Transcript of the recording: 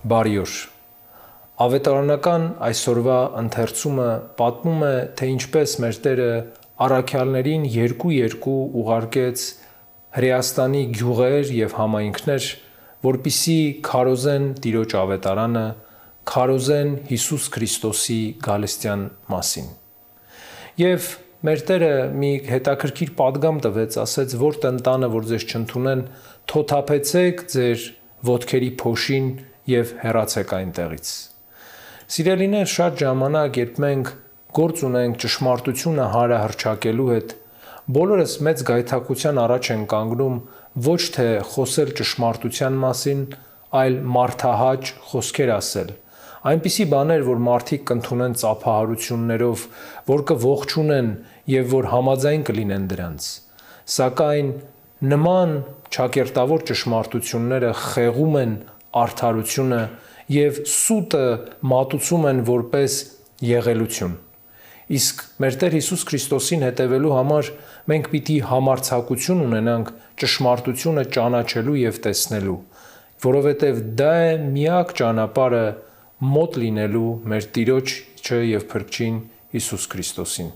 Բարի օր։ Ավետարանական այսօրվա ընթերցումը պատմում է, թե ինչպես մեր Տերը առաքյալներին երկու ուղարկեց Հրեաստանի գյուղեր և համայնքներ, որպեսզի քարոզեն Տիրոջ ավետարանը, քարոզեն Հիսուս Քրիստոսի գալստյան մասին։ Եվ մեր Տերը մի հետաքրքիր պատգամ տվեց, ասեց, որ տնտանը, որ ձեզ չընդունեն, թոթափեցեք ձեր ոտքերի փոշին և հեռացեք այնտեղից։ Սիրելիներ, շատ ժամանակ, երբ մենք գործ ունենք ճշմարտությունը հանրահռչակելու հետ, բոլորս մեծ գայթակղության առաջ են կանգնում ոչ թե խոսել ճշմարտության մասին, այլ մարդահաճ խոսքեր ասել, այնպիսի բաներ, որ մարդիկ կընդունեն ծափահարություններով, որ կողջունեն և որ համաձայն կլինեն դրանց։ Սակայն նման ճակերտավոր ճշմարտությունները խեղում են արդարությունը և սուտը մատուցում են որպես եղելություն։ Իսկ մեր Տեր Հիսուս Քրիստոսին հետևելու համար մենք պիտի համարձակություն ունենանք ճշմարտությունը ճանաչելու և տեսնելու, որովհետև դա է միակ ճանապարհը մոտ լինելու մեր Տիրոջը և Փրկչին Հիսուս Քրիստոսին։